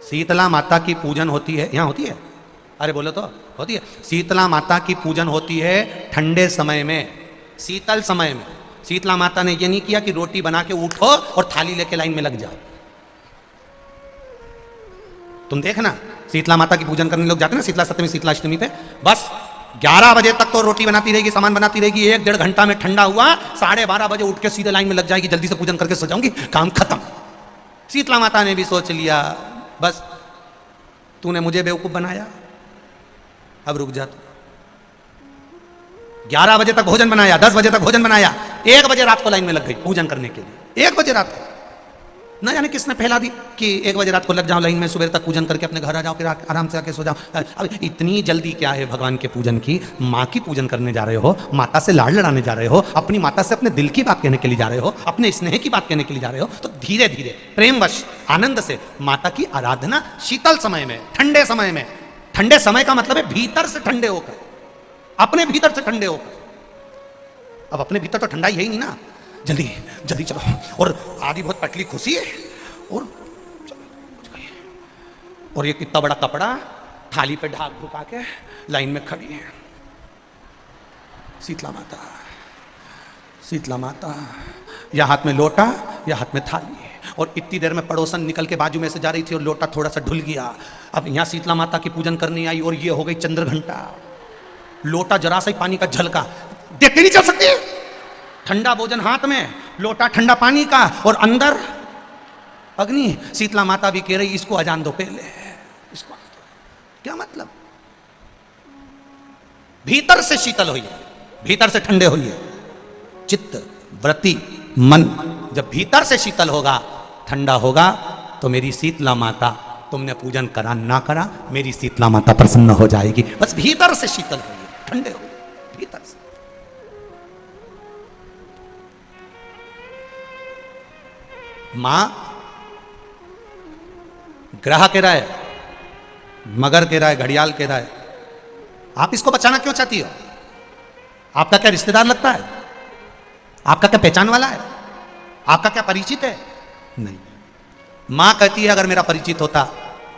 शीतला माता की पूजन होती है, यहाँ होती है, अरे बोलो तो, होती है। शीतला माता की पूजन होती है ठंडे समय में, शीतल समय में। शीतला माता ने ये नहीं किया कि रोटी बना के उठो और थाली लेके लाइन में लग जाओ। तुम देखना शीतला माता की पूजन करने लोग जाते ना शीतला सप्तमी शीतला अष्टमी पे, बस 11 बजे तक तो रोटी बनाती रहेगी, सामान बनाती रहेगी, 1-1.5 घंटा में ठंडा हुआ, 12:30 बजे उठ के सीधे लाइन में लग जाएगी, जल्दी से पूजन करके सो जाऊंगी, काम खत्म। शीतला माता ने भी सोच लिया बस तूने मुझे बेवकूफ बनाया, अब रुक जा तू। 11 बजे तक भोजन बनाया, 10 बजे तक भोजन बनाया, 1 बजे रात को लाइन में लग गई पूजन करने के लिए। 1 बजे रात को न जाने किसने फैला दी कि 1 बजे रात को लग जाओ लाइन में, सुबह तक पूजन करके अपने घर आ जाओ, फिर आराम से आके सो जाओ। अब इतनी जल्दी क्या है भगवान के पूजन की? माँ की पूजन करने जा रहे हो, माता से लाड़ लड़ाने जा रहे हो, अपनी माता से अपने दिल की बात कहने के लिए जा रहे हो, अपने स्नेह की बात कहने के लिए जा रहे हो, तो धीरे धीरे प्रेमवश आनंद से माता की आराधना शीतल समय में, ठंडे समय में। ठंडे समय का मतलब है भीतर से ठंडे होकर, अपने भीतर से ठंडे होकर। अब अपने भीतर तो ठंडा ही है ही नहीं ना, जल्दी जल्दी चलो, और आधी बहुत पतली खुशी है, और ये कितना बड़ा कपड़ा थाली पे ढाक ढुका के लाइन में खड़ी है। शीतला माता, शीतला माता, या हाथ में लोटा या हाथ में थाली, और इतनी देर में पड़ोसन निकल के बाजू में से जा रही थी और लोटा थोड़ा सा ढुल गया। अब यहाँ शीतला माता की पूजन करनी आई और ये हो गई चंद्र घंटा, लोटा जरा सा ही पानी का झलका, देखते नहीं चल सकती, ठंडा भोजन हाथ में, लोटा ठंडा पानी का, और अंदर अग्नि। शीतला माता भी कह रही इसको अजान दो पहले, इसको क्या मतलब? भीतर से शीतल होइए, भीतर से ठंडे होइए। चित्त वृत्ति मन जब भीतर से शीतल होगा, ठंडा होगा, तो मेरी शीतला माता, तुमने पूजन करा ना करा, मेरी शीतला माता प्रसन्न हो जाएगी। बस भीतर से शीतल होइए, ठंडे होइए भीतर से। मां ग्रह कह रहा है, मगर कह रहा है, घड़ियाल कह रहा है, आप इसको बचाना क्यों चाहती हो? आपका क्या रिश्तेदार लगता है? आपका क्या पहचान वाला है? आपका क्या परिचित है? नहीं। मां कहती है अगर मेरा परिचित होता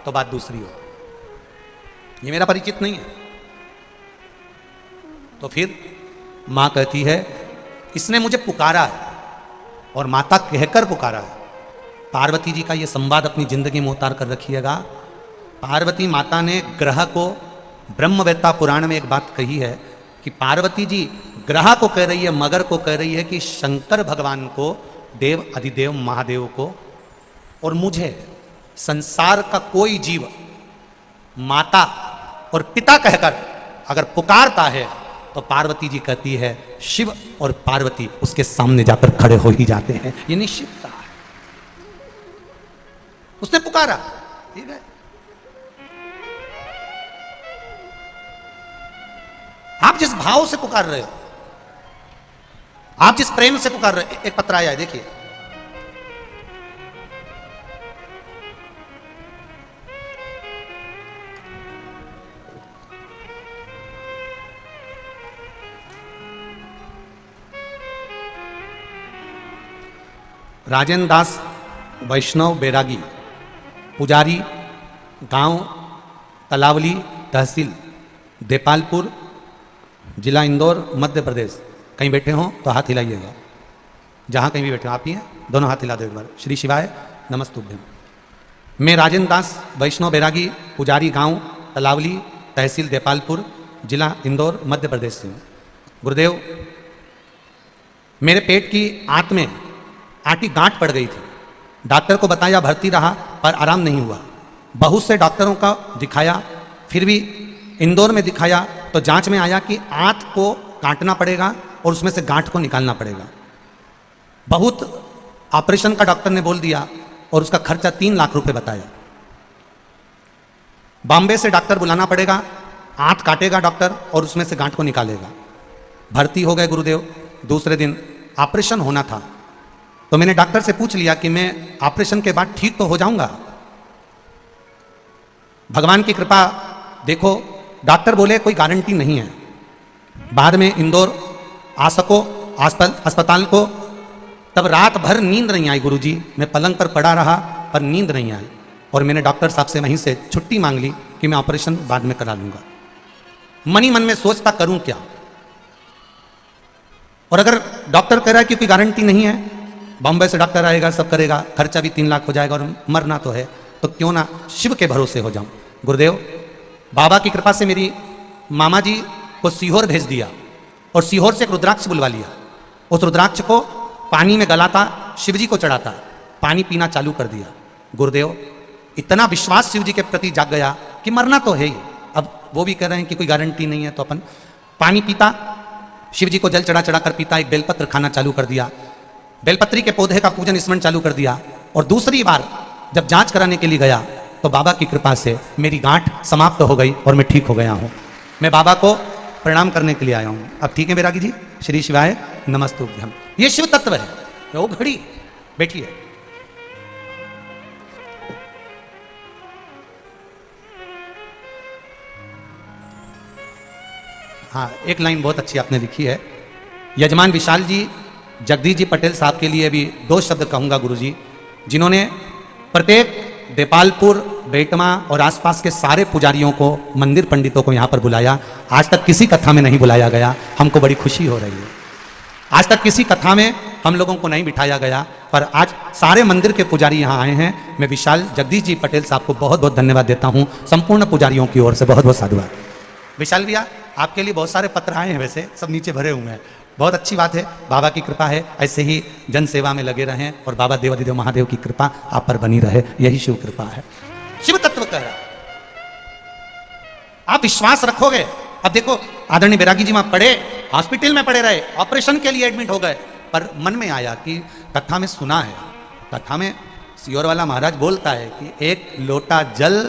तो बात दूसरी हो, ये मेरा परिचित नहीं है। तो फिर मां कहती है इसने मुझे पुकारा है, और माता कहकर पुकारा है। पार्वती जी का ये संवाद अपनी जिंदगी में उतार कर रखिएगा। पार्वती माता ने ग्रह को, ब्रह्मवेत्ता पुराण में एक बात कही है कि पार्वती जी ग्रह को कह रही है, मगर को कह रही है कि शंकर भगवान को, देव अधिदेव महादेव को और मुझे, संसार का कोई जीव माता और पिता कहकर अगर पुकारता है तो पार्वती जी कहती है शिव और पार्वती उसके सामने जाकर खड़े हो ही जाते हैं। ये निश्चितता है। उसने पुकारा, ठीक है। आप जिस भाव से पुकार रहे हो, आप जिस प्रेम से पुकार रहे हो, एक पत्र आया है देखिए। राजेंद्र दास वैष्णव बैरागी, पुजारी, गांव तलावली, तहसील देपालपुर, जिला इंदौर, मध्य प्रदेश। कहीं बैठे हों तो हाथ हिलाइएगा, जहाँ कहीं भी बैठे हो आप ही हैं, दोनों हाथ हिला दो एक बार। श्री शिवाय नमस्तुभ्यम। मैं राजेंद्र दास वैष्णव बैरागी, पुजारी, गांव तलावली, तहसील देपालपुर, जिला इंदौर, मध्य प्रदेश से हूँ। गुरुदेव, मेरे पेट की आंत में आटी गांठ पड़ गई थी। डॉक्टर को बताया, भर्ती रहा, पर आराम नहीं हुआ। बहुत से डॉक्टरों का दिखाया, फिर भी इंदौर में दिखाया तो जांच में आया कि आंत को काटना पड़ेगा और उसमें से गांठ को निकालना पड़ेगा। बहुत ऑपरेशन का डॉक्टर ने बोल दिया और उसका खर्चा 3 लाख रुपए बताया। बॉम्बे से डॉक्टर बुलाना पड़ेगा, आंत काटेगा डॉक्टर और उसमें से गांठ को निकालेगा। भर्ती हो गए गुरुदेव। दूसरे दिन ऑपरेशन होना था, तो मैंने डॉक्टर से पूछ लिया कि मैं ऑपरेशन के बाद ठीक तो हो जाऊंगा? भगवान की कृपा देखो, डॉक्टर बोले कोई गारंटी नहीं है। बाद में इंदौर आ सको अस्पताल को, तब रात भर नींद नहीं आई गुरुजी। मैं पलंग पर पड़ा रहा पर नींद नहीं आई। और मैंने डॉक्टर साहब से वहीं से छुट्टी मांग ली कि मैं ऑपरेशन बाद में करा लूंगा। मन ही मन में सोचता करूं क्या, और अगर डॉक्टर कह रहा है कि कोई गारंटी नहीं है, बॉम्बे से डॉक्टर आएगा सब करेगा, खर्चा भी 3 लाख हो जाएगा और मरना तो है, तो क्यों ना शिव के भरोसे हो जाऊं। गुरुदेव बाबा की कृपा से मेरी मामा जी को सीहोर भेज दिया और सीहोर से एक रुद्राक्ष बुलवा लिया। उस रुद्राक्ष को पानी में गलाता, शिव जी को चढ़ाता, पानी पीना चालू कर दिया। गुरुदेव इतना विश्वास शिव जी के प्रति जाग गया कि मरना तो है ही, अब वो भी कह रहे हैं कि कोई गारंटी नहीं है, तो अपन पानी पीता, शिव जी को जल चढ़ा चढ़ा कर पीता, एक बेलपत्र खाना चालू कर दिया, बेलपत्री के पौधे का पूजन स्मरण चालू कर दिया। और दूसरी बार जब जांच कराने के लिए गया तो बाबा की कृपा से मेरी गांठ समाप्त हो गई और मैं ठीक हो गया हूं। मैं बाबा को प्रणाम करने के लिए आया हूं। अब ठीक है बैरागी जी, श्री शिवाय नमस्तुभ्यम। ये शिव तत्व है, वो घड़ी बैठिए। हाँ, एक लाइन बहुत अच्छी आपने लिखी है। यजमान विशाल जी, जगदीश जी पटेल साहब के लिए भी 2 शब्द कहूंगा गुरुजी, जिन्होंने प्रत्येक देपालपुर, बेटमा और आसपास के सारे पुजारियों को, मंदिर पंडितों को यहाँ पर बुलाया। आज तक किसी कथा में नहीं बुलाया गया, हमको बड़ी खुशी हो रही है। आज तक किसी कथा में हम लोगों को नहीं बिठाया गया, पर आज सारे मंदिर के पुजारी यहाँ आए हैं। मैं विशाल जगदीश जी पटेल साहब को बहुत बहुत धन्यवाद देता हूँ, संपूर्ण पुजारियों की ओर से बहुत बहुत साधुवाद। विशाल भैया आपके लिए बहुत सारे पत्र आए हैं, वैसे सब नीचे भरे हुए हैं, बहुत अच्छी बात है, बाबा की कृपा है, ऐसे ही जन सेवा में लगे रहें और बाबा देवादिदेव महादेव की कृपा आप पर बनी रहे, यही शिव कृपा है। शिव तत्व कह रहा, आप विश्वास रखोगे। अब देखो आदरणीय बैरागी जी वहां पड़े, हॉस्पिटल में पड़े रहे, ऑपरेशन के लिए एडमिट हो गए, पर मन में आया कि कथा में सुना है, कथा में सियोर वाला महाराज बोलता है कि 1 लोटा जल,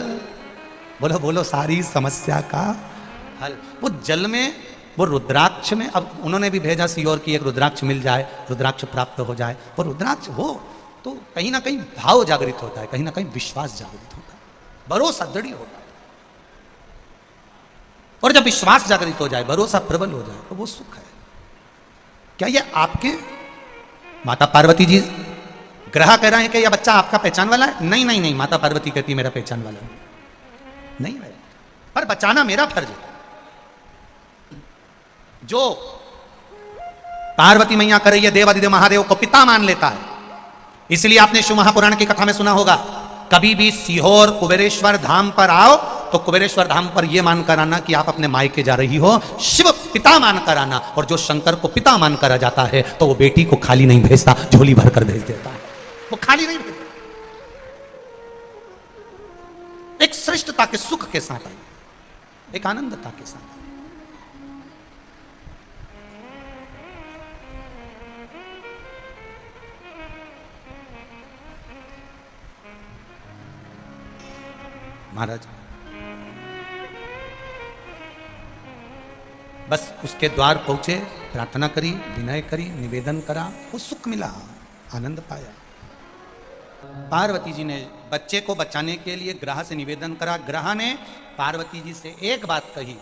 बोलो बोलो सारी समस्या का हल। वो जल में, वो रुद्राक्ष में, अब उन्होंने भी भेजा सियोर की एक रुद्राक्ष मिल जाए, रुद्राक्ष प्राप्त हो जाए, और रुद्राक्ष हो तो कहीं ना कहीं भाव जागृत होता है, कहीं ना कहीं विश्वास जागृत होता है, भरोसा दृढ़ होता है। और जब विश्वास जागृत हो जाए, भरोसा प्रबल हो जाए, तो वो सुख है। क्या ये आपके माता पार्वती जी ग्रह कह रहे हैं कि यह बच्चा आपका पहचान वाला है? नहीं नहीं नहीं, माता पार्वती कहती मेरा पहचान वाला नहीं है, पर बचाना मेरा फर्ज है। जो पार्वती मैया कर रही है, देवादिदेव महादेव को पिता मान लेता है। इसलिए आपने शिव महापुराण की कथा में सुना होगा, कभी भी सीहोर कुबेरेश्वर धाम पर आओ तो कुबेरेश्वर धाम पर यह मानकर आना कि आप अपने मायके जा रही हो, शिव पिता मानकर आना। और जो शंकर को पिता मानकर आ जाता है तो वो बेटी को खाली नहीं भेजता, झोली भरकर भेज देता है, वो खाली नहीं भेजता, एक श्रेष्ठता के सुख के साथ आई, एक आनंदता के साथ। महाराज बस उसके द्वार पहुंचे, प्रार्थना करी, विनय करी, निवेदन करा, वो सुख मिला, आनंद पाया। पार्वती जी ने बच्चे को बचाने के लिए ग्रह से निवेदन करा। ग्रह ने पार्वती जी से एक बात कही,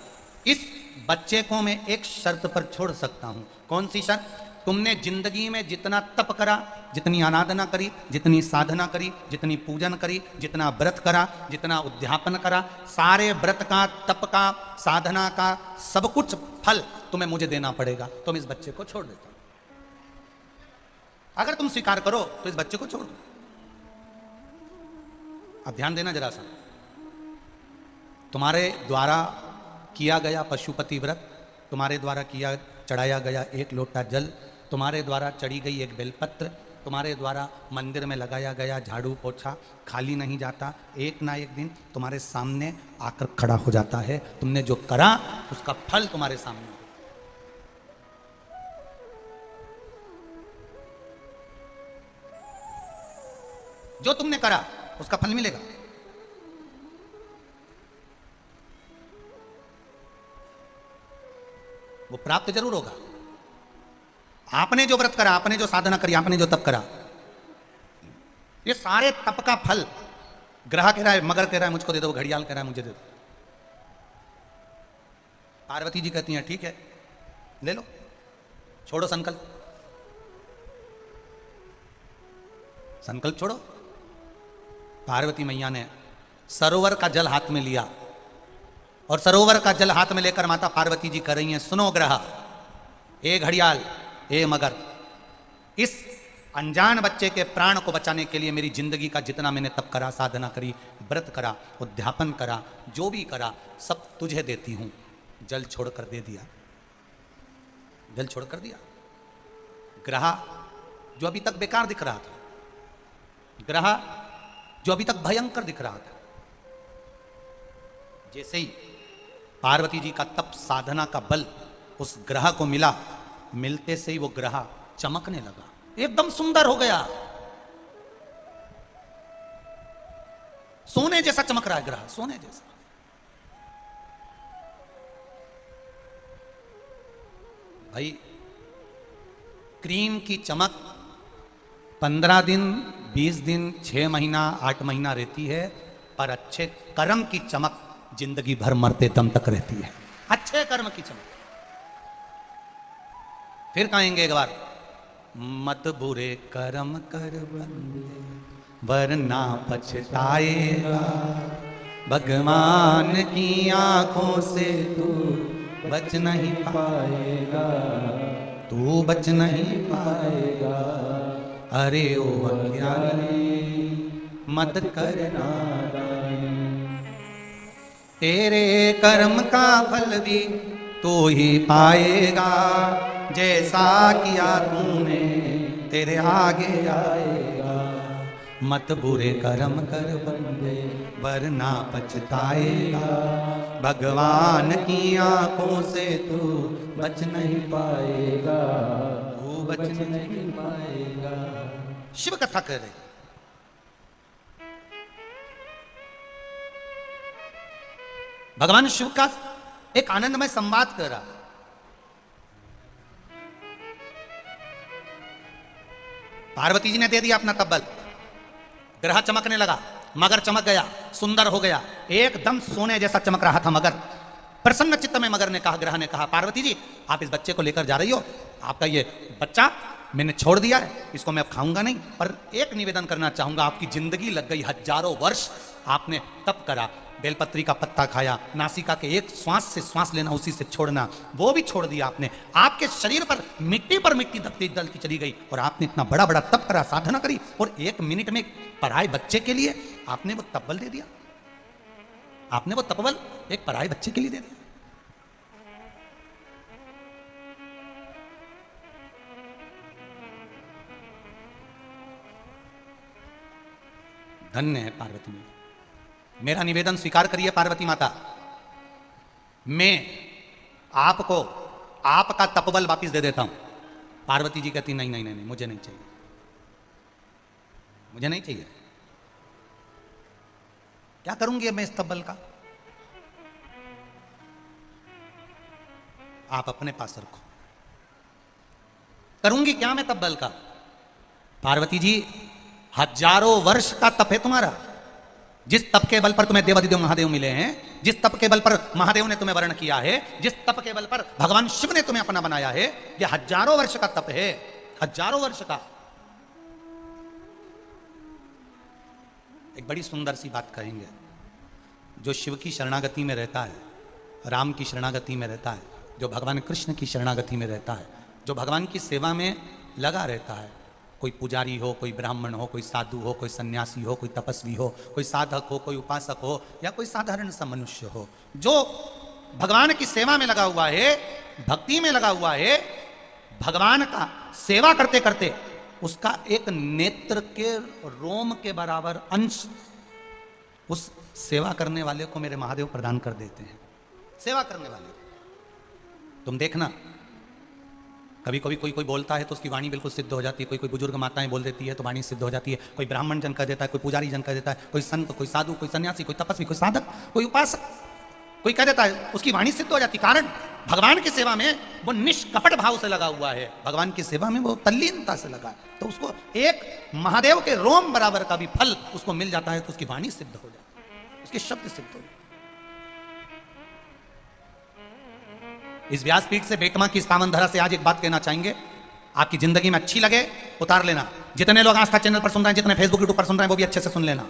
इस बच्चे को मैं एक शर्त पर छोड़ सकता हूं। कौन सी शर्त? तुमने जिंदगी में जितना तप करा, जितनी आराधना करी, जितनी साधना करी, जितनी पूजन करी, जितना व्रत करा, जितना उद्यापन करा, सारे व्रत का, तप का, साधना का सब कुछ फल तुम्हें मुझे देना पड़ेगा। तुम इस बच्चे को छोड़ देता, अगर तुम स्वीकार करो तो इस बच्चे को छोड़ दो। अब ध्यान देना जरा सा, तुम्हारे द्वारा किया गया पशुपति व्रत, तुम्हारे द्वारा किया चढ़ाया गया 1 लोटा जल, तुम्हारे द्वारा चढ़ी गई एक बेलपत्र, तुम्हारे द्वारा मंदिर में लगाया गया झाड़ू पोछा खाली नहीं जाता, एक ना एक दिन तुम्हारे सामने आकर खड़ा हो जाता है। तुमने जो करा उसका फल तुम्हारे सामने। जो तुमने करा उसका फल मिलेगा। वो प्राप्त जरूर होगा। आपने जो व्रत करा, आपने जो साधना करी, आपने जो तप करा, ये सारे तप का फल ग्रह कह रहा है, मगर कह रहा है मुझको दे दो, घड़ियाल कह रहा है मुझे दे दो। पार्वती जी कहती हैं ठीक है ले लो, छोड़ो संकल्प, संकल्प छोड़ो। पार्वती मैया ने सरोवर का जल हाथ में लिया और सरोवर का जल हाथ में लेकर माता पार्वती जी कर रही हैं, सुनो ग्रह, ए घड़ियाल, ए मगर, इस अनजान बच्चे के प्राण को बचाने के लिए मेरी जिंदगी का जितना मैंने तप करा, साधना करी, व्रत करा, उद्यापन करा, जो भी करा, सब तुझे देती हूं। जल छोड़कर दे दिया, जल छोड़कर दिया। ग्रह जो अभी तक बेकार दिख रहा था, ग्रह जो अभी तक भयंकर दिख रहा था, जैसे ही पार्वती जी का तप साधना का बल उस ग्रह को मिला, मिलते से ही वो ग्रह चमकने लगा, एकदम सुंदर हो गया, सोने जैसा चमक रहा है ग्रह, सोने जैसा। भाई क्रीम की चमक 15 दिन, 20 दिन, 6 महीना, 8 महीना रहती है, पर अच्छे कर्म की चमक जिंदगी भर मरते दम तक रहती है। अच्छे कर्म की चमक। फिर कहेंगे एक बार, मत बुरे कर्म कर बंदे वरना पछताएगा, भगवान की आंखों से तू बच नहीं पाएगा, तू बच नहीं पाएगा। अरे ओ अज्ञानी मत करना, तेरे कर्म का फल भी तू ही पाएगा, जैसा किया तूने तेरे आगे आएगा। मत बुरे कर्म कर बंदे वरना पछताएगा, भगवान की आंखों से तू बच नहीं पाएगा, तू बच नहीं पाएगा। शिव कथा कह रहे, भगवान शिव का एक आनंदमय संवाद कर रहा। पार्वती जी ने दे दिया अपना तब्बल, ग्रह चमकने लगा, मगर चमक गया, सुंदर हो गया, एकदम सोने जैसा चमक रहा था मगर। प्रसन्न चित्त में मगर ने कहा, ग्रह ने कहा, पार्वती जी आप इस बच्चे को लेकर जा रही हो, आपका ये बच्चा मैंने छोड़ दिया है, इसको मैं अब खाऊंगा नहीं, पर एक निवेदन करना चाहूंगा, आपकी जिंदगी लग गई, हजारों वर्ष आपने तप करा, बेलपत्री का पत्ता खाया, नासिका के एक श्वास से श्वास लेना, उसी से छोड़ना, वो भी छोड़ दिया आपने, आपके शरीर पर मिट्टी दलती चली गई, और आपने इतना बड़ा बड़ा तप करा, साधना करी, और 1 मिनट में पराए बच्चे के लिए आपने वो तपबल दे दिया, आपने वो तपबल एक पराए बच्चे के लिए दे दिया। धन्य है पार्वती माता। मेरा निवेदन स्वीकार करिए पार्वती माता, मैं आपको आपका तपबल वापिस दे देता हूं। पार्वती जी कहती नहीं नहीं नहीं, नहीं मुझे नहीं चाहिए, मुझे नहीं चाहिए। क्या करूंगी मैं इस तपबल का? आप अपने पास रखो। करूंगी क्या मैं तपबल का? पार्वती जी हजारों वर्ष का तप है तुम्हारा, जिस तप के बल पर तुम्हें देवाधिदेव महादेव मिले हैं, जिस तप के बल पर महादेव ने तुम्हें वर्ण किया है, जिस तप के बल पर भगवान शिव ने तुम्हें अपना बनाया है, यह हजारों वर्ष का तप है, हजारों वर्ष का। एक बड़ी सुंदर सी बात कहेंगे, जो शिव की शरणागति में रहता है, राम की शरणागति में रहता है, जो भगवान कृष्ण की शरणागति में रहता है, जो भगवान की सेवा में लगा रहता है, कोई पुजारी हो, कोई ब्राह्मण हो, कोई साधु हो, कोई सन्यासी हो, कोई तपस्वी हो, कोई साधक हो, कोई उपासक हो, या कोई साधारण सा मनुष्य हो, जो भगवान की सेवा में लगा हुआ है, भक्ति में लगा हुआ है, भगवान का सेवा करते करते उसका एक नेत्र के रोम के बराबर अंश उस सेवा करने वाले को मेरे महादेव प्रदान कर देते हैं। सेवा करने वाले तुम देखना, कभी कभी कोई बोलता है तो उसकी वाणी बिल्कुल सिद्ध हो जाती है, कोई बुजुर्ग माताएं बोल देती है तो वाणी सिद्ध हो जाती है, कोई ब्राह्मण जन कह देता है, कोई पुजारी जन कह देता है, कोई संत, कोई साधु, कोई सन्यासी, कोई तपस्वी, कोई साधक, कोई उपासक, कोई कह देता है, उसकी वाणी सिद्ध हो जाती। कारण भगवान की सेवा में वो निष्कपट भाव से लगा हुआ है, भगवान की सेवा में वो तल्लीनता से लगा, तो उसको एक महादेव के रोम बराबर का भी फल उसको मिल जाता है, तो उसकी वाणी सिद्ध हो जाती है, उसके शब्द सिद्ध हो जाते। इस व्यासपीठ से बेटमा की इस पावन धरा से आज एक बात कहना चाहेंगे, आपकी जिंदगी में अच्छी लगे उतार लेना। जितने लोग आस्था चैनल पर सुन रहे हैं, जितने फेसबुक यूट्यूब पर सुन रहे हैं, वो भी अच्छे से सुन लेना।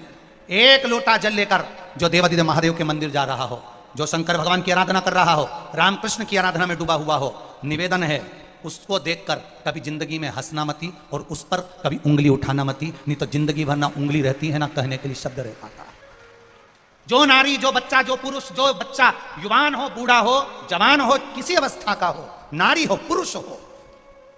एक लोटा जल लेकर जो देवादिदेव महादेव के मंदिर जा रहा हो, जो शंकर भगवान की आराधना कर रहा हो, रामकृष्ण की आराधना में डूबा हुआ हो, निवेदन है उसको देखकर कभी जिंदगी में हंसना मती और उस पर कभी उंगली उठाना मती, नहीं तो जिंदगी भर ना उंगली रहती है ना कहने के लिए शब्द रह पाता। जो नारी, जो बच्चा, जो पुरुष, जो बच्चा युवान हो, बूढ़ा हो, जवान हो, किसी अवस्था का हो, नारी हो, पुरुष हो,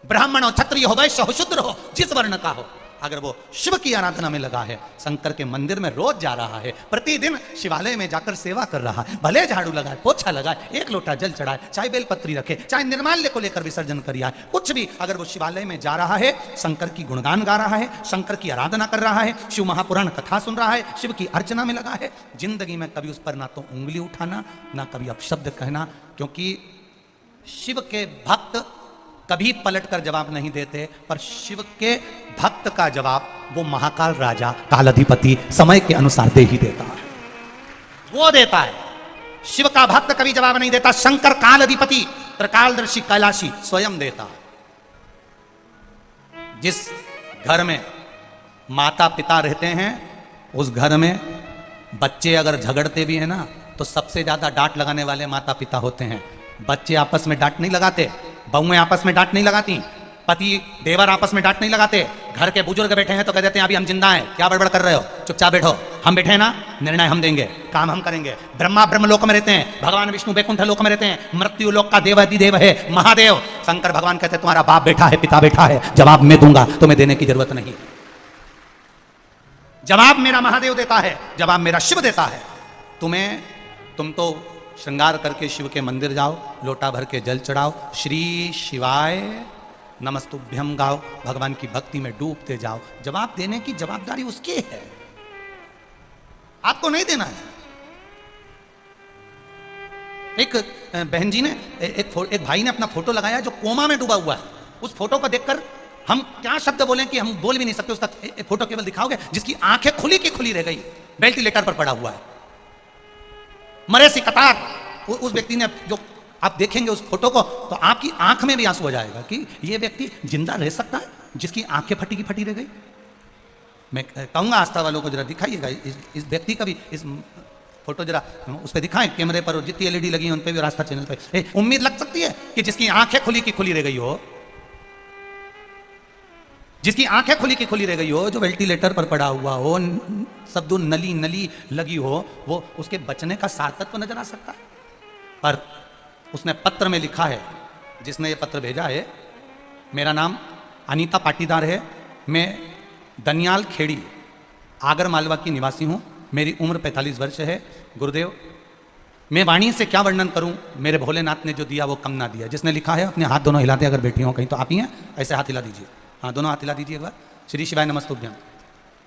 ब्राह्मण हो, क्षत्रिय हो, वैश्य हो, शूद्र हो, जिस वर्ण का हो, अगर वो शिव की आराधना में लगा है, शंकर के मंदिर में रोज जा रहा है, प्रतिदिन शिवालय में जाकर सेवा कर रहा है, भले झाड़ू लगाए, पोछा लगाए, एक लोटा जल चढ़ाए, चाहे बेलपत्री रखे, चाहे निर्माल्य को लेकर विसर्जन कर आए, कुछ भी, अगर वो शिवालय में जा रहा है, शंकर की गुणगान गा रहा है, शंकर की आराधना कर रहा है, शिव महापुराण कथा सुन रहा है, शिव की अर्चना में लगा है, जिंदगी में कभी उस पर ना तो उंगली उठाना, ना कभी अपशब्द कहना, क्योंकि शिव के भक्त कभी पलटकर जवाब नहीं देते, पर शिव के भक्त का जवाब वो महाकाल राजा, कालाधिपति समय के अनुसार दे ही देता है, वो देता है। शिव का भक्त कभी जवाब नहीं देता, शंकर कालाधिपति त्रिकालदर्शी कैलाशी स्वयं देता है। जिस घर में माता पिता रहते हैं, उस घर में बच्चे अगर झगड़ते भी हैं ना, तो सबसे ज्यादा डांट लगाने वाले माता पिता होते हैं। बच्चे आपस में डांट नहीं लगाते, बहुएं आपस में डांट नहीं लगाती, पति देवर आपस में डांट नहीं लगाते। घर के बुजुर्ग बैठे हैं तो कह देते हैं अभी हम जिंदा हैं, क्या बड़बड़ कर रहे हो, चुपचाप बैठो, हम बैठे हैं ना, निर्णय हम देंगे, काम हम करेंगे। ब्रह्मा ब्रह्मलोक में रहते हैं, भगवान विष्णु वैकुंठ लोक में रहते हैं, मृत्यु लोक का देवाधिदेव है महादेव शंकर भगवान कहते हैं तुम्हारा बाप बैठा है, पिता बैठा है, जवाब मैं दूंगा, तुम्हें देने की जरूरत नहीं, जवाब मेरा महादेव देता है, जवाब मेरा शिव देता है। तुम तो श्रृंगार करके शिव के मंदिर जाओ, लोटा भर के जल चढ़ाओ, श्री शिवाय नमस्तुभ्यम गाओ, भगवान की भक्ति में डूबते जाओ, जवाब देने की जवाबदारी उसकी है, आपको नहीं देना है। एक बहन जी ने, एक भाई ने अपना फोटो लगाया जो कोमा में डूबा हुआ है, उस फोटो को देखकर हम क्या शब्द बोलें कि हम बोल भी नहीं सकते। उसका फोटो केवल दिखाओगे जिसकी आंखें खुली की खुली रह गई, वेंटिलेटर पर पड़ा हुआ है, मरे सी कतार। उस व्यक्ति ने, जो आप देखेंगे उस फोटो को तो आपकी आंख में भी आंसू हो जाएगा कि ये व्यक्ति जिंदा रह सकता है जिसकी आंखें फटी की फटी रह गई। मैं कहूंगा आस्था वालों को जरा दिखाइएगा इस व्यक्ति का भी, इस फोटो जरा उस पर दिखाएं कैमरे पर, जितनी एलईडी लगी है उन पर भी, आस्था चैनल पे। उम्मीद लग सकती है कि जिसकी आंखें खुली की खुली रह गई हो, जिसकी आंखें खुली की खुली रह गई हो, जो वेंटिलेटर पर पड़ा हुआ हो, सब नली नली लगी हो, वो उसके बचने का सार तत्व नजर आ सकता है। पर उसने पत्र में लिखा है, जिसने ये पत्र भेजा है, मेरा नाम अनीता पाटीदार है, मैं दनियाल खेड़ी आगर मालवा की निवासी हूँ, मेरी उम्र 45 वर्ष है। गुरुदेव, मैं वाणी से क्या वर्णन करूं, मेरे भोलेनाथ ने जो दिया वो कम ना दिया। जिसने लिखा है अपने हाथ दोनों हिलाते, अगर बैठी हो कहीं तो आप ही हैं, ऐसे हाथ हिला दीजिए, हाँ दोनों हाथ हिला दीजिए एक बार। श्री शिवाय नमस्तुभ्यम।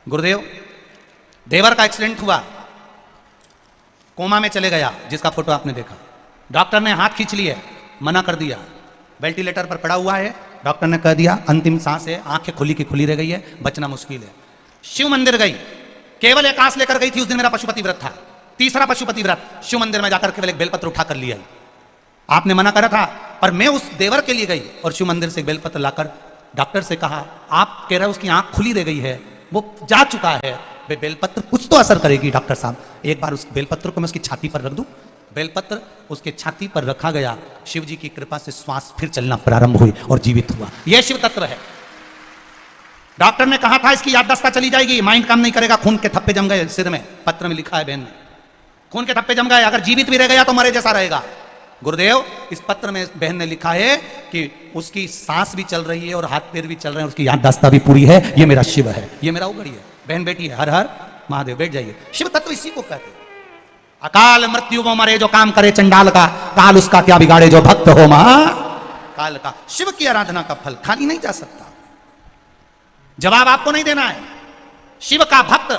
गुरुदेव, देवर का एक्सीडेंट हुआ, कोमा में चले गया, जिसका फोटो आपने देखा, डॉक्टर ने हाथ खींच लिए, मना कर दिया, वेंटिलेटर पर पड़ा हुआ है, डॉक्टर ने कह दिया अंतिम सांस है, आंखें खुली की खुली रह गई है, बचना मुश्किल है। शिव मंदिर गई, केवल एक आस लेकर गई थी, उस दिन मेरा पशुपति व्रत था, तीसरा पशुपति व्रत, शिव मंदिर में जाकर केवल एक बेलपत्र उठा कर लिया। आपने मना करा था, पर मैं उस देवर के लिए गई और शिव मंदिर से बेलपत्र लाकर डॉक्टर से कहा, आप कह रहे उसकी आंख खुली रह गई है, वो जा चुका है, वे बेलपत्र कुछ तो असर करेगी डॉक्टर साहब, एक बार उस बेलपत्र को मैं उसकी छाती पर रख दूं। बेलपत्र उसके छाती पर रखा गया, शिव जी की कृपा से श्वास फिर चलना प्रारंभ हुई और जीवित हुआ। यह शिव तत्व है। डॉक्टर ने कहा था इसकी याददाश्त चली जाएगी, माइंड काम नहीं करेगा, खून के थप्पे जम गए सिर में, पत्र में लिखा है बहन ने, खून के थप्पे जम गए, अगर जीवित भी रह गया तो मरे जैसा रहेगा। गुरुदेव, इस पत्र में बहन ने लिखा है कि उसकी सांस भी चल रही है और हाथ पैर भी चल रहे हैं, उसकी याददाश्त भी पूरी है, ये मेरा शिव है, ये मेरा उगड़ी है। बहन बेटी है, हर हर महादेव, बैठ जाइए। शिव तत्व इसी को कहते हैं। अकाल मृत्यु वो मरे जो काम करे चंडाल का, काल उसका क्या बिगाड़े जो भक्त हो काल का। शिव की आराधना का फल खाली नहीं जा सकता, जवाब आपको नहीं देना है। शिव का भक्त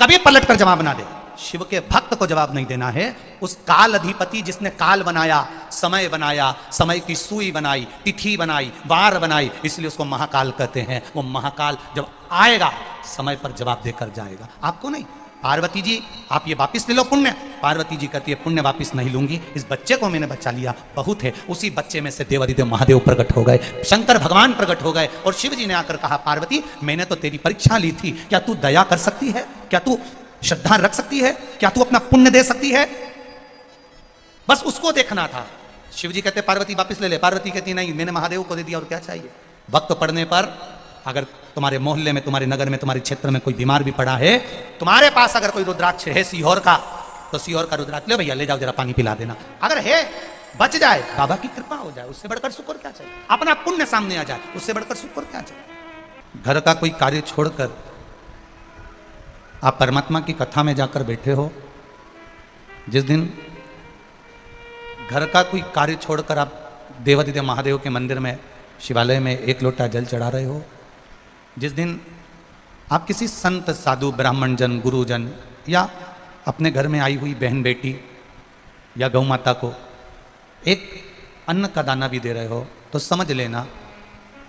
कभी पलट कर जवाब ना दे, शिव के भक्त को जवाब नहीं देना है। उस काल अधिपति जिसने काल बनाया, समय बनाया, समय की सुई बनाई, तिथि बनाई, वार बनाई, इसलिए उसको महाकाल कहते हैं। वो महाकाल जब आएगा समय पर जवाब देकर जाएगा, आपको नहीं। पार्वती जी, आप ये वापिस ले लो पुण्य, पार्वती जी कहती है पुण्य वापिस नहीं लूंगी, इस बच्चे को मैंने बचा लिया, बहुत है। उसी बच्चे में से देवादिदेव महादेव प्रकट हो गए, शंकर भगवान प्रकट हो गए, और शिव जी ने आकर कहा पार्वती मैंने तो तेरी परीक्षा ली थी, क्या तू दया कर सकती है, क्या तू श्रद्धा रख सकती है? क्या तू अपना पुण्य दे सकती है? बस उसको देखना था। शिव जी कहते पार्वती वापस ले ले, पार्वती कहती नहीं मैंने महादेव को दे दिया और क्या चाहिए। वक्त पड़ने पर अगर तुम्हारे मोहल्ले में, तुम्हारे नगर में, तुम्हारे क्षेत्र में कोई बीमार भी पड़ा है, तुम्हारे पास अगर कोई रुद्राक्ष है सीहोर का, तो सीहोर का रुद्राक्ष ले भैया, ले जाओ जरा पानी पिला देना। अगर है बच जाए, बाबा की कृपा हो जाए, उससे बढ़कर शुक्र क्या चाहिए। अपना पुण्य सामने आ जाए, उससे बढ़कर शुक्र क्या चाहिए। घर का कोई कार्य छोड़कर आप परमात्मा की कथा में जाकर बैठे हो, जिस दिन घर का कोई कार्य छोड़कर आप देवादिदेव महादेव के मंदिर में, शिवालय में एक लोटा जल चढ़ा रहे हो, जिस दिन आप किसी संत, साधु, ब्राह्मण जन, गुरुजन या अपने घर में आई हुई बहन बेटी या गौ माता को एक अन्न का दाना भी दे रहे हो, तो समझ लेना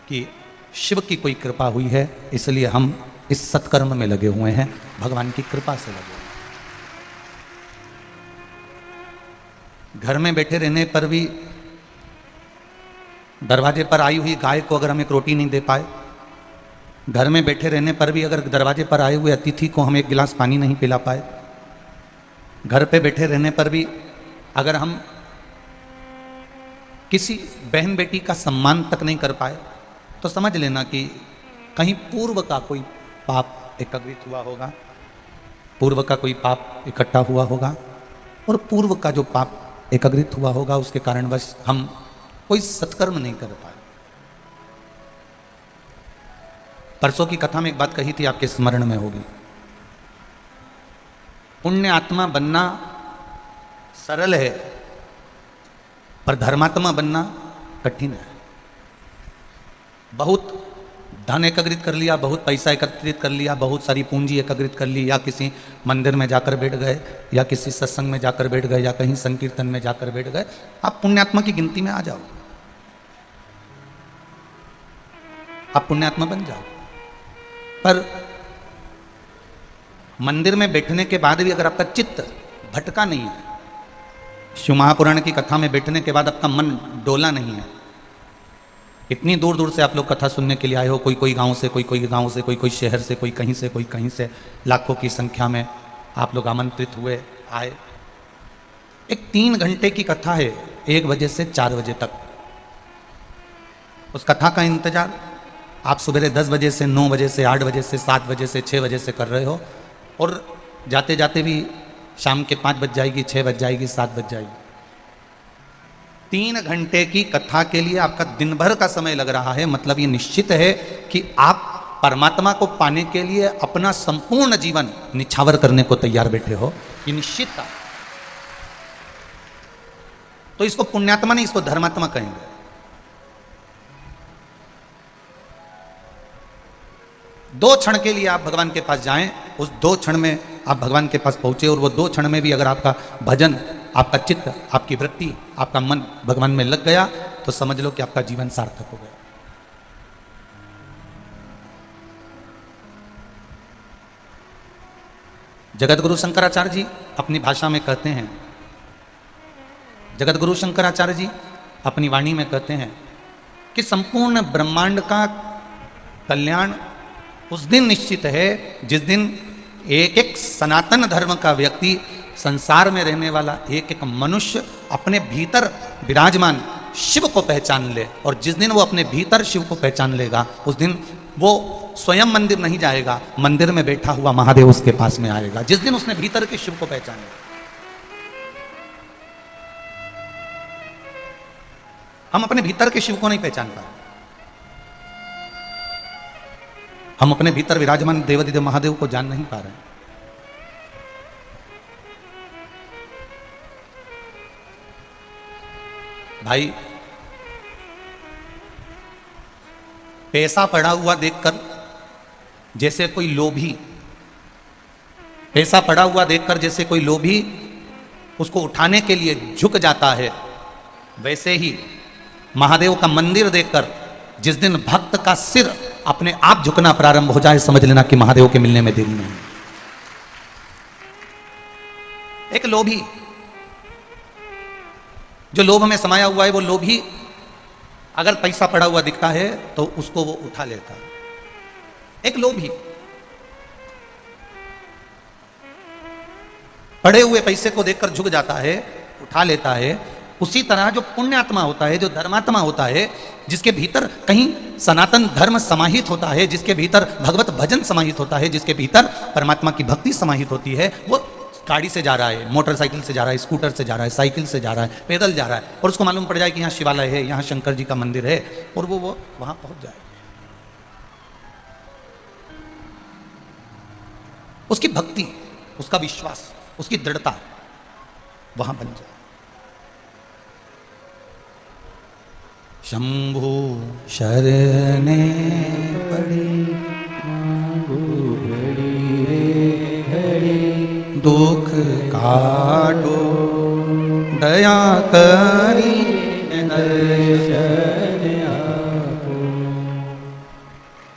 कि शिव की कोई कृपा हुई है, इसलिए हम इस सत्कर्म में लगे हुए हैं, भगवान की कृपा से लगे हुए हैं। घर में बैठे रहने पर भी दरवाजे पर आई हुई गाय को अगर हम एक रोटी नहीं दे पाए, घर में बैठे रहने पर भी अगर दरवाजे पर आए हुए अतिथि को हम एक गिलास पानी नहीं पिला पाए, घर पे बैठे रहने पर भी अगर हम किसी बहन बेटी का सम्मान तक नहीं कर पाए, तो समझ लेना कि कहीं पूर्व का कोई पाप एकत्रित हुआ होगा, पूर्व का कोई पाप इकट्ठा हुआ होगा, और पूर्व का जो पाप एकत्रित हुआ होगा उसके कारणवश हम कोई सत्कर्म नहीं कर पाए। परसों की कथा में एक बात कही थी, आपके स्मरण में होगी। पुण्य आत्मा बनना सरल है, पर धर्मात्मा बनना कठिन है। बहुत धन एकत्रित कर लिया, बहुत पैसा एकत्रित कर लिया, बहुत सारी पूंजी एकत्रित कर ली, या किसी मंदिर में जाकर बैठ गए, या किसी सत्संग में जाकर बैठ गए, या कहीं संकीर्तन में जाकर बैठ गए, आप पुण्यात्मा की गिनती में आ जाओ, आप पुण्यात्मा बन जाओ। पर मंदिर में बैठने के बाद भी अगर आपका चित्त भटका नहीं है, शिव महापुराण की कथा में बैठने के बाद आपका मन डोला नहीं है, इतनी दूर दूर से आप लोग कथा सुनने के लिए आए हो, कोई गांव से, कोई गांव से, कोई शहर से, कोई कहीं से, लाखों की संख्या में आप लोग आमंत्रित हुए, आए। एक 3 घंटे की कथा है, 1 बजे से 4 बजे तक। उस कथा का इंतजार आप सुबह 10 बजे से, 9 बजे से, 8 बजे से, 7 बजे से, 6 बजे से कर रहे हो, और जाते जाते भी शाम के 5 बज जाएगी, 6 बज जाएगी, 7 बज जाएगी। 3 घंटे की कथा के लिए आपका दिन भर का समय लग रहा है, मतलब ये निश्चित है कि आप परमात्मा को पाने के लिए अपना संपूर्ण जीवन निछावर करने को तैयार बैठे हो, ये निश्चित था। तो इसको पुण्यात्मा नहीं, इसको धर्मात्मा कहेंगे। दो क्षण के लिए आप भगवान के पास जाएं, उस 2 क्षण में आप भगवान के पास पहुंचे, और वो 2 क्षण में भी अगर आपका भजन, आपका चित्त, आपकी वृत्ति, आपका मन भगवान में लग गया, तो समझ लो कि आपका जीवन सार्थक हो गया। जगत गुरु शंकराचार्य जी अपनी भाषा में कहते हैं, जगत गुरु शंकराचार्य जी अपनी वाणी में कहते हैं कि संपूर्ण ब्रह्मांड का कल्याण उस दिन निश्चित है जिस दिन एक एक सनातन धर्म का व्यक्ति, संसार में रहने वाला एक एक मनुष्य अपने भीतर विराजमान शिव को पहचान ले। और जिस दिन वो अपने भीतर शिव को पहचान लेगा, उस दिन वो स्वयं मंदिर नहीं जाएगा, मंदिर में बैठा हुआ महादेव उसके पास में आएगा, जिस दिन उसने भीतर के शिव को पहचाने। हम अपने भीतर के शिव को नहीं पहचान पाए, हम अपने भीतर विराजमान देवादिदेव महादेव को जान नहीं पा रहे हैं। भाई, पैसा पड़ा हुआ देखकर जैसे कोई लोभी, पैसा पड़ा हुआ देखकर जैसे कोई लोभी उसको उठाने के लिए झुक जाता है, वैसे ही महादेव का मंदिर देखकर जिस दिन भक्त का सिर अपने आप झुकना प्रारंभ हो जाए, समझ लेना कि महादेव के मिलने में देरी नहीं। एक लोभी जो लोभ में समाया हुआ है, वो लोभी अगर पैसा पड़ा हुआ दिखता है तो उसको वो उठा लेता है। एक लोभी पड़े हुए पैसे को देखकर झुक जाता है, उठा लेता है, उसी तरह जो पुण्यात्मा होता है, जो धर्मात्मा होता है, जिसके भीतर कहीं सनातन धर्म समाहित होता है, जिसके भीतर भगवत भजन समाहित होता है, जिसके भीतर परमात्मा की भक्ति समाहित होती है, वो गाड़ी से जा रहा है, मोटरसाइकिल से जा रहा है, स्कूटर से जा रहा है, साइकिल से जा रहा है, पैदल जा रहा है, और उसको मालूम पड़ जाए कि यहाँ शिवालय है, यहाँ शंकर जी का मंदिर है, और वो वहां पहुंच जाए। उसकी भक्ति, उसका विश्वास, उसकी दृढ़ता वहां बन जाए। शंभु शरणे पड़ी दुख काटो दया करी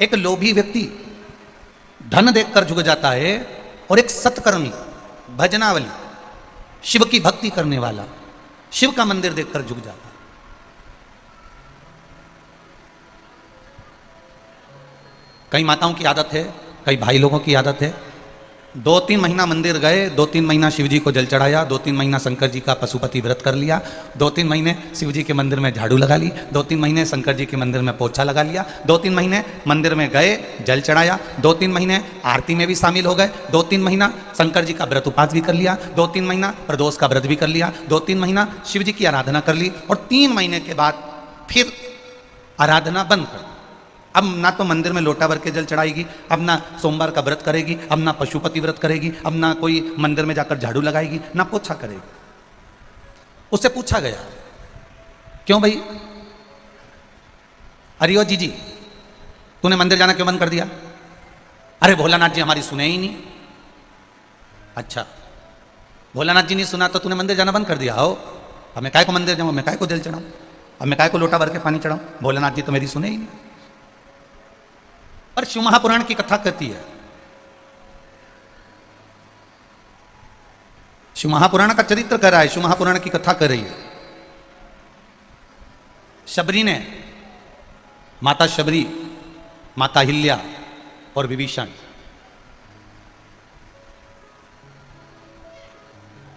एक लोभी व्यक्ति धन देखकर झुक जाता है, और एक सत्कर्मी भजनावली शिव की भक्ति करने वाला शिव का मंदिर देखकर झुक जाता है। कई माताओं की आदत है, कई भाई लोगों की आदत है, 2-3 महीना मंदिर गए, 2-3 महीना शिव जी को जल चढ़ाया, 2-3 महीना शंकर जी का पशुपति व्रत कर लिया, 2-3 महीने शिव जी के मंदिर में झाड़ू लगा ली, 2-3 महीने शंकर जी के मंदिर में पोछा लगा लिया, 2-3 महीने मंदिर में गए, जल चढ़ाया, 2-3 महीने आरती में भी शामिल हो गए, 2-3 महीना शंकर जी का व्रत उपास भी कर लिया, 2-3 महीना प्रदोष का व्रत भी कर लिया, 2-3 महीना शिव जी की आराधना कर ली, और 3 महीने के बाद फिर आराधना बंद कर दी। अब ना तो मंदिर में लोटा भर के जल चढ़ाएगी, अब ना सोमवार का व्रत करेगी, अब ना पशुपति व्रत करेगी, अब ना कोई मंदिर में जाकर झाड़ू लगाएगी, ना पोछा करेगी। उससे पूछा गया, क्यों भाई? अरे ओ जी तूने मंदिर जाना क्यों बंद कर दिया? अरे भोलानाथ जी हमारी सुने ही नहीं। अच्छा, भोलानाथ जी नहीं सुना तो तूने मंदिर जाना बंद कर दिया? हो, अब मैं काय को मंदिर जाऊँ, मैं काय को जल चढ़ाऊँ, अब मैं काय को लोटा भर के पानी चढ़ाऊँ? भोलानाथ जी तो मेरी सुने ही नहीं। पर शिव महापुराण की कथा कहती है, शिव महापुराण का चरित्र कर रहा है, शिव महापुराण की कथा कर रही है। शबरी ने, माता शबरी, माता हिल्या और विभीषण,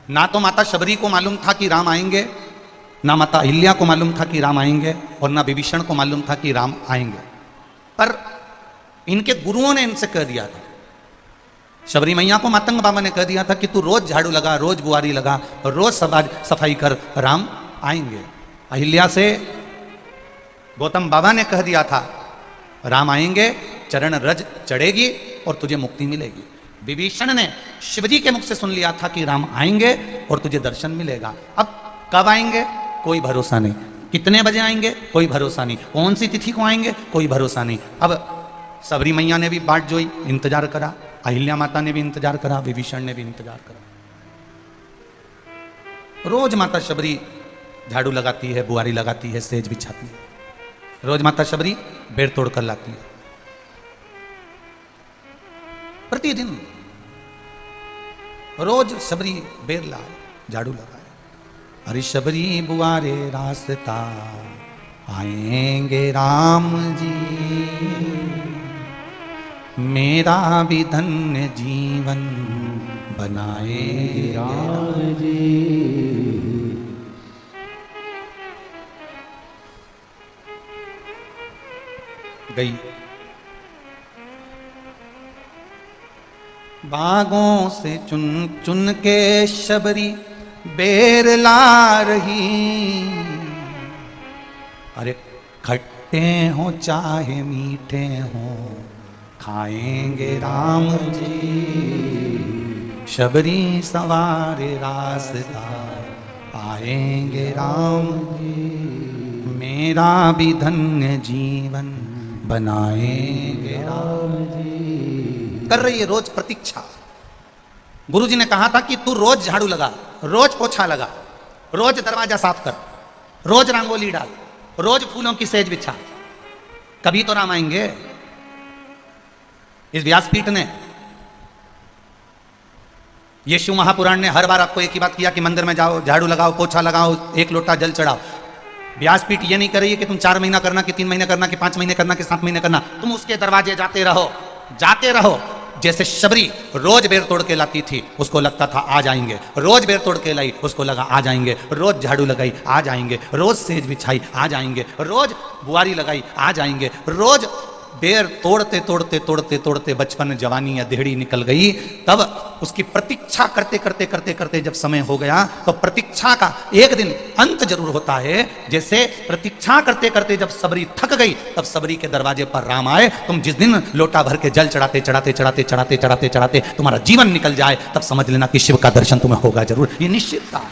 ना तो माता शबरी को मालूम था कि राम आएंगे, ना माता हिल्या को मालूम था कि राम आएंगे, और ना विभीषण को मालूम था कि राम आएंगे। पर इनके गुरुओं ने इनसे कह दिया था, शबरी मैया को मातंग बाबा ने कह दिया था कि तू रोज झाड़ू लगा, रोज बुआरी लगा, रोज सफाई कर, राम आएंगे। अहिल्या से गौतम बाबा ने कह दिया था, राम आएंगे, चरण रज चढ़ेगी और तुझे मुक्ति मिलेगी। विभीषण ने शिवजी के मुख से सुन लिया था कि राम आएंगे और तुझे दर्शन मिलेगा। अब कब आएंगे कोई भरोसा नहीं, कितने बजे आएंगे कोई भरोसा नहीं, कौन सी तिथि को आएंगे कोई भरोसा नहीं। अब सबरी मैया ने भी बाट जोई, इंतजार करा, अहिल्या माता ने भी इंतजार करा, विभीषण ने भी इंतजार करा। रोज माता शबरी झाड़ू लगाती है, बुआरी लगाती है, सेज बिछाती है, रोज माता शबरी बेर तोड़ कर लाती है, प्रतिदिन रोज शबरी बेर लाए, झाड़ू लगाए। अरे शबरी बुआरे रास्ता आएंगे राम जी, मेरा भी धन्य जीवन बनाए राम जी। गई बागों से चुन चुन के शबरी बेर ला रही। अरे खट्टे हो चाहे मीठे हो खाएंगे राम जी, शबरी सवारे रास्ता आएंगे राम जी, मेरा भी धन्य जीवन बनाएंगे राम जी। कर रही है रोज प्रतीक्षा। गुरुजी ने कहा था कि तू रोज झाड़ू लगा, रोज पोछा लगा, रोज दरवाजा साफ कर, रोज रंगोली डाल, रोज फूलों की सेज बिछा, कभी तो राम आएंगे। इस व्यासपीठ ने, ये शिव महापुराण ने हर बार आपको एक ही बात किया कि मंदिर में जाओ, झाड़ू लगाओ, पोछा लगाओ, एक लोटा जल चढ़ाओ। व्यासपीठ ये नहीं कर रही है कि तुम 4 महीना करना, कि 3 महीने करना, कि 5 महीने करना, कि 7 महीने करना। तुम उसके दरवाजे जाते रहो, जाते रहो। जैसे शबरी रोज बेर तोड़ के लाती थी, उसको लगता था आ जाएंगे, रोज बेर तोड़ के लाई, उसको लगा आ जाएंगे, रोज झाड़ू लगाई आ जाएंगे, रोज सेज बिछाई आ जाएंगे, रोज बुआरी लगाई आ जाएंगे, रोज बेर तोड़ते तोड़ते तोड़ते तोड़ते बचपन जवानी या देहड़ी निकल गई। तब उसकी प्रतीक्षा करते करते करते करते जब समय हो गया तो प्रतीक्षा का एक दिन अंत जरूर होता है। जैसे प्रतीक्षा करते करते जब सबरी थक गई तब सबरी के दरवाजे पर राम आए। तुम जिस दिन लोटा भर के जल चढ़ाते चढ़ाते चढ़ाते चढ़ाते चढ़ाते चढ़ाते तुम्हारा जीवन निकल जाए तब समझ लेना कि शिव का दर्शन तुम्हें होगा जरूर, ये निश्चित था।